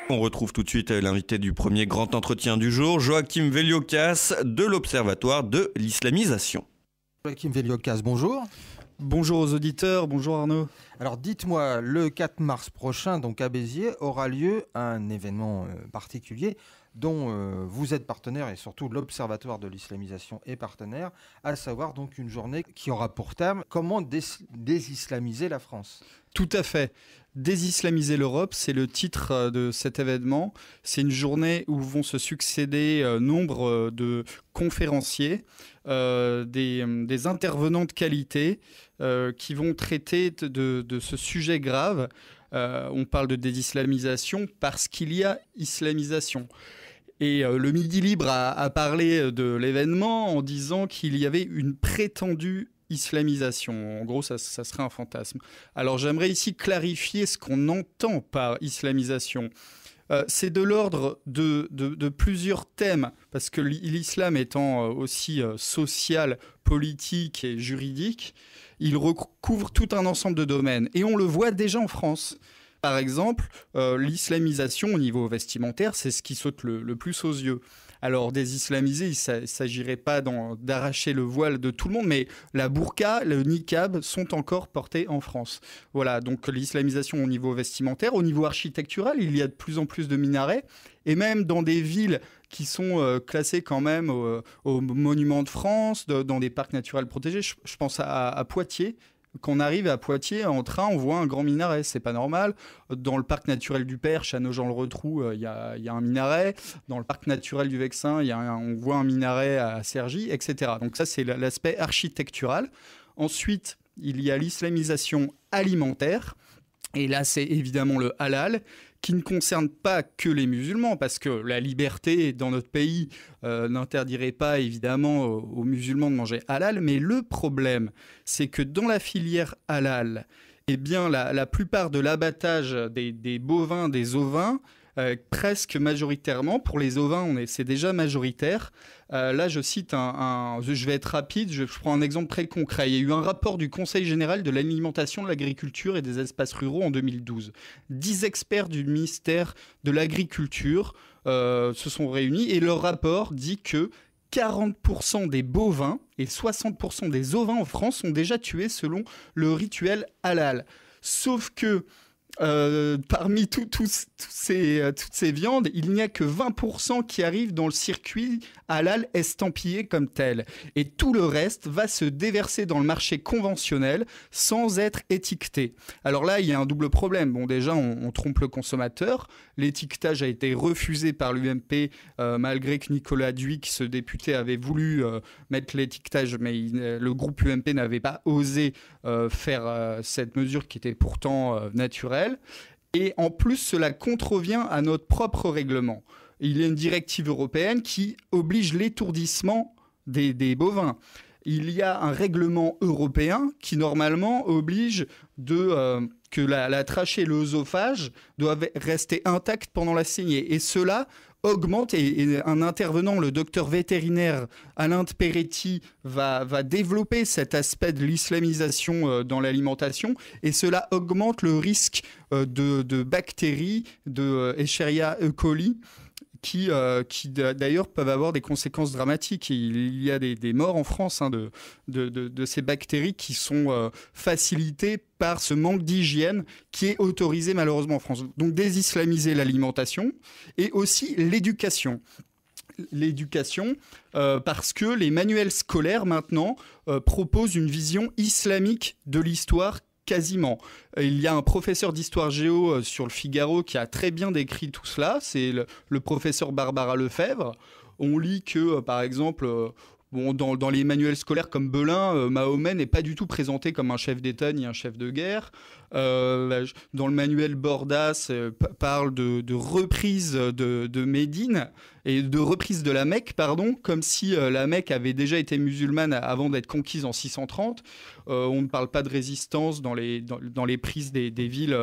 On retrouve tout de suite l'invité du premier grand entretien du jour, Joachim Veliokas de l'Observatoire de l'islamisation. Joachim Veliokas, bonjour. Bonjour aux auditeurs, bonjour Arnaud. Alors dites-moi, le 4 mars prochain, donc à Béziers, aura lieu un événement particulier dont vous êtes partenaire et surtout l'Observatoire de l'islamisation est partenaire, à savoir donc une journée qui aura pour terme comment désislamiser la France. Tout à fait. Désislamiser l'Europe, c'est le titre de cet événement. C'est une journée où vont se succéder nombre de conférenciers, des intervenants de qualité qui vont traiter de ce sujet grave. On parle de désislamisation parce qu'il y a islamisation. Et le Midi Libre a parlé de l'événement en disant qu'il y avait une prétendue islamisation. En gros, ça serait un fantasme. Alors, j'aimerais ici clarifier ce qu'on entend par islamisation. C'est de l'ordre de plusieurs thèmes, parce que l'islam étant aussi social, politique et juridique, il recouvre tout un ensemble de domaines. Et on le voit déjà en France. Par exemple, l'islamisation au niveau vestimentaire, c'est ce qui saute le plus aux yeux. Alors, désislamiser, il ne s'agirait pas d'arracher le voile de tout le monde, mais la burqa, le niqab sont encore portés en France. Voilà, donc l'islamisation au niveau vestimentaire. Au niveau architectural, il y a de plus en plus de minarets, et même dans des villes qui sont classées quand même au Monument de France, dans des parcs naturels protégés. Je pense à Poitiers. Quand on arrive à Poitiers en train, on voit un grand minaret, c'est pas normal. Dans le parc naturel du Perche, à Nogent-le-Rotrou, il y a un minaret. Dans le parc naturel du Vexin, on voit un minaret à Cergy, etc. Donc ça, c'est l'aspect architectural. Ensuite, il y a l'islamisation alimentaire. Et là, c'est évidemment le halal, qui ne concerne pas que les musulmans, parce que la liberté dans notre pays n'interdirait pas évidemment aux musulmans de manger halal, mais le problème, c'est que dans la filière halal, eh bien, la plupart de l'abattage des bovins, des ovins, presque majoritairement, pour les ovins, c'est déjà majoritaire. Là, je cite je vais être rapide, je prends un exemple très concret. Il y a eu un rapport du Conseil général de l'alimentation, de l'agriculture et des espaces ruraux en 2012. 10 experts du ministère de l'Agriculture se sont réunis et leur rapport dit que 40% des bovins et 60% des ovins en France sont déjà tués selon le rituel halal. Sauf que parmi toutes ces viandes, il n'y a que 20% qui arrivent dans le circuit halal estampillé comme tel. Et tout le reste va se déverser dans le marché conventionnel sans être étiqueté. Alors là, il y a un double problème. Bon, déjà, on trompe le consommateur. L'étiquetage a été refusé par l'UMP, malgré que Nicolas Dhuicq, ce député, avait voulu mettre l'étiquetage, mais le groupe UMP n'avait pas osé faire cette mesure qui était pourtant naturelle. Et en plus, cela contrevient à notre propre règlement. Il y a une directive européenne qui oblige l'étourdissement des bovins. Il y a un règlement européen qui, normalement, oblige que la trachée et l'œsophage doivent rester intacts pendant la saignée. Et cela augmente, et un intervenant, le docteur vétérinaire Alain de Peretti, va développer cet aspect de l'islamisation dans l'alimentation, et cela augmente le risque de bactéries, de Escherichia coli, qui d'ailleurs peuvent avoir des conséquences dramatiques. Il y a des morts en France de ces bactéries qui sont facilitées par ce manque d'hygiène qui est autorisé malheureusement en France. Donc désislamiser l'alimentation et aussi l'éducation. Parce que les manuels scolaires maintenant proposent une vision islamique de l'histoire quasiment. Il y a un professeur d'histoire géo sur le Figaro qui a très bien décrit tout cela, c'est le professeur Barbara Lefebvre. On lit que, par exemple, dans les manuels scolaires comme Belin, Mahomet n'est pas du tout présenté comme un chef d'État ni un chef de guerre. Dans le manuel Bordas, parle de reprise de Médine et de reprise de la Mecque, comme si la Mecque avait déjà été musulmane avant d'être conquise en 630. On ne parle pas de résistance dans les prises des villes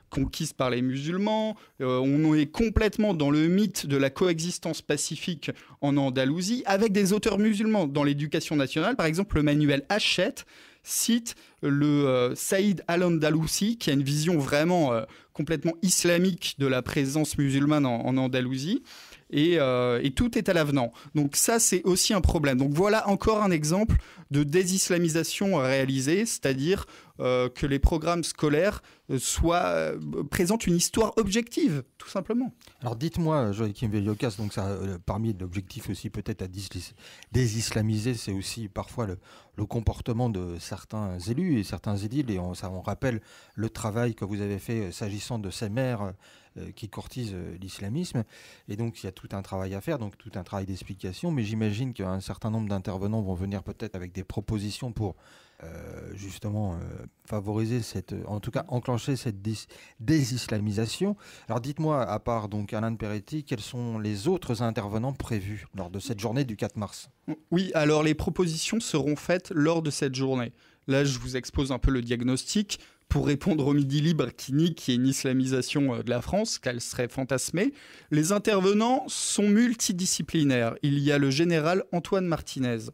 conquises par les musulmans. On est complètement dans le mythe de la coexistence pacifique en Andalousie avec des auteurs musulmans dans l'éducation nationale. Par exemple, le manuel Hachette, cite le Saïd al-Andalousi, qui a une vision vraiment complètement islamique de la présence musulmane en Andalousie. Et tout est à l'avenant. Donc ça, c'est aussi un problème. Donc voilà encore un exemple de désislamisation réalisée, c'est-à-dire que les programmes scolaires présentent une histoire objective, tout simplement. Alors dites-moi, Joachim Veliokas, donc ça, parmi l'objectif aussi peut-être à désislamiser, c'est aussi parfois le comportement de certains élus et certains édiles, et on rappelle le travail que vous avez fait s'agissant de ces maires qui courtisent l'islamisme, et donc il y a tout un travail à faire, donc tout un travail d'explication, mais j'imagine qu'un certain nombre d'intervenants vont venir peut-être avec des propositions pour justement favoriser en tout cas enclencher cette désislamisation. Alors dites-moi, à part donc Alain de Peretti, quels sont les autres intervenants prévus lors de cette journée du 4 mars ? Oui, alors les propositions seront faites lors de cette journée. Là, je vous expose un peu le diagnostic. Pour répondre au Midi Libre qui nie qu'il y ait une islamisation de la France, qu'elle serait fantasmée, les intervenants sont multidisciplinaires. Il y a le général Antoine Martinez,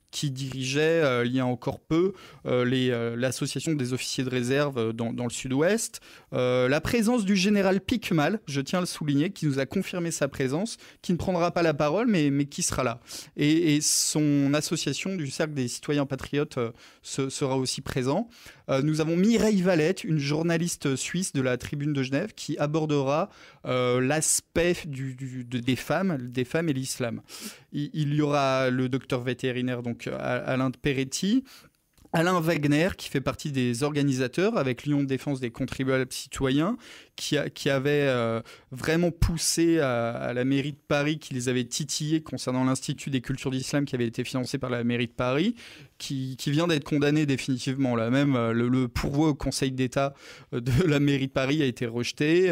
qui dirigeait il y a encore peu l'association des officiers de réserve dans le sud-ouest. La présence du général Picmal, je tiens à le souligner, qui nous a confirmé sa présence, qui ne prendra pas la parole, mais qui sera là. Et son association du Cercle des citoyens patriotes sera aussi présent. Nous avons Mireille Valette, une journaliste suisse de la Tribune de Genève, qui abordera l'aspect des femmes et l'islam. Il y aura le docteur vétérinaire, donc Alain de Peretti, Alain Wagner, qui fait partie des organisateurs avec l'Union de défense des contribuables citoyens, qui avait vraiment poussé à la mairie de Paris, qui les avait titillés concernant l'Institut des cultures d'islam qui avait été financé par la mairie de Paris, qui vient d'être condamné définitivement. Là même, le pourvoi au Conseil d'État de la mairie de Paris a été rejeté.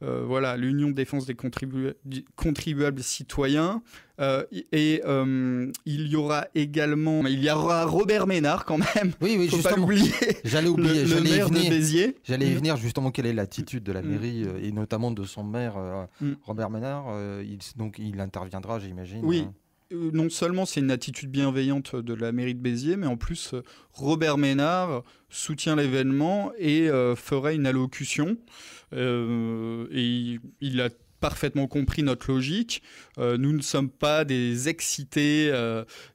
Voilà, l'Union de défense des contribuables citoyens. Il y aura Robert Ménard quand même. Oui, faut justement. pas l'oublier. J'allais oublier. Le maire de Béziers. J'allais y venir justement. Quelle est l'attitude de la mairie et notamment de son maire Robert Ménard. Il interviendra, j'imagine. Oui. Non seulement c'est une attitude bienveillante de la mairie de Béziers, mais en plus Robert Ménard soutient l'événement et ferait une allocution. Et il a parfaitement compris notre logique. Nous ne sommes pas des excités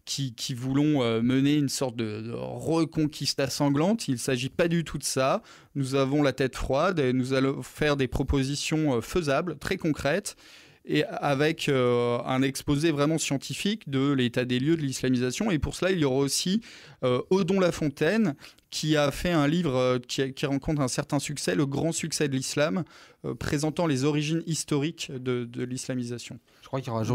qui voulons mener une sorte de reconquista sanglante. Il ne s'agit pas du tout de ça. Nous avons la tête froide et nous allons faire des propositions faisables, très concrètes, et avec un exposé vraiment scientifique de l'état des lieux de l'islamisation. Et pour cela, il y aura aussi Odon Lafontaine, qui a fait un livre qui rencontre un certain succès, Le grand succès de l'islam, présentant les origines historiques de l'islamisation. Je crois qu'il y aura Il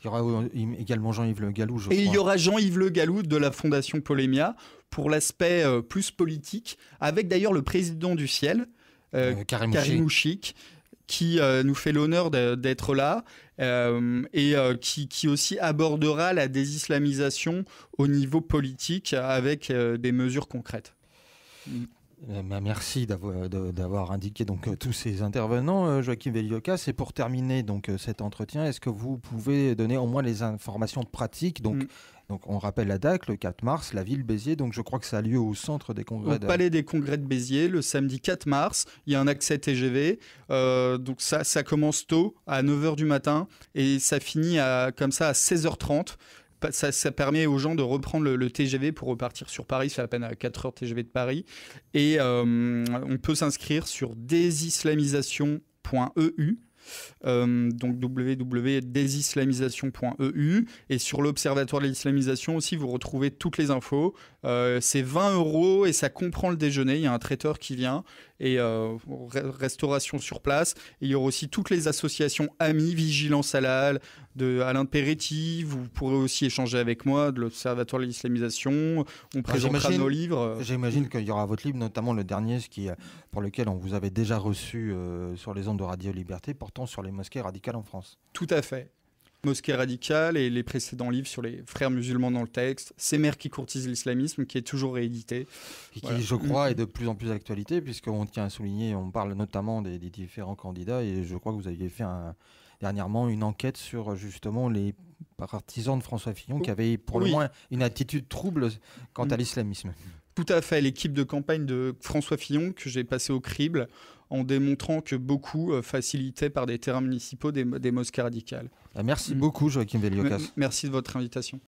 y aura également Jean-Yves Le Gallou, je crois. Et il y aura Jean-Yves Le Gallou de la Fondation Polémia pour l'aspect plus politique, avec d'ailleurs le président du Ciel, Karim Mouchik, qui nous fait l'honneur d'être là et qui aussi abordera la désislamisation au niveau politique avec des mesures concrètes. Merci d'avoir indiqué donc tous ces intervenants, Joachim Veliokas. Et pour terminer donc cet entretien, est-ce que vous pouvez donner au moins les informations pratiques ? Donc on rappelle la date, le 4 mars, la ville Béziers. Donc je crois que ça a lieu au centre des congrès. Au Palais des Congrès de Béziers, le samedi 4 mars. Il y a un accès TGV. Donc ça commence tôt, à 9h du matin, et ça finit comme ça à 16h30. Ça permet aux gens de reprendre le TGV pour repartir sur Paris. C'est à peine à 4 heures TGV de Paris. Et on peut s'inscrire sur désislamisation.eu. Donc www.désislamisation.eu, et sur l'Observatoire de l'islamisation aussi vous retrouvez toutes les infos. C'est 20 € et ça comprend le déjeuner. Il y a un traiteur qui vient et restauration sur place, et il y aura aussi toutes les associations amies, Vigilance Halal de Alain de Peretti. Vous pourrez aussi échanger avec moi de l'Observatoire de l'islamisation. On présentera nos livres. J'imagine qu'il y aura votre livre, notamment le dernier, pour lequel on vous avait déjà reçu sur les ondes de Radio Liberté, portant sur les mosquées radicales en France. Tout à fait. Mosquée radicale et les précédents livres sur les frères musulmans dans le texte, Ces mères qui courtisent l'islamisme, qui est toujours réédité. Et qui, je crois, est de plus en plus d'actualité, puisqu'on tient à souligner, on parle notamment des différents candidats, et je crois que vous aviez fait dernièrement une enquête sur justement les partisans de François Fillon qui avaient pour le moins une attitude trouble quant à l'islamisme. Tout à fait, l'équipe de campagne de François Fillon que j'ai passé au crible en démontrant que beaucoup facilitaient par des terrains municipaux des mosquées radicales. Merci beaucoup Joachim Velliocas. Merci de votre invitation.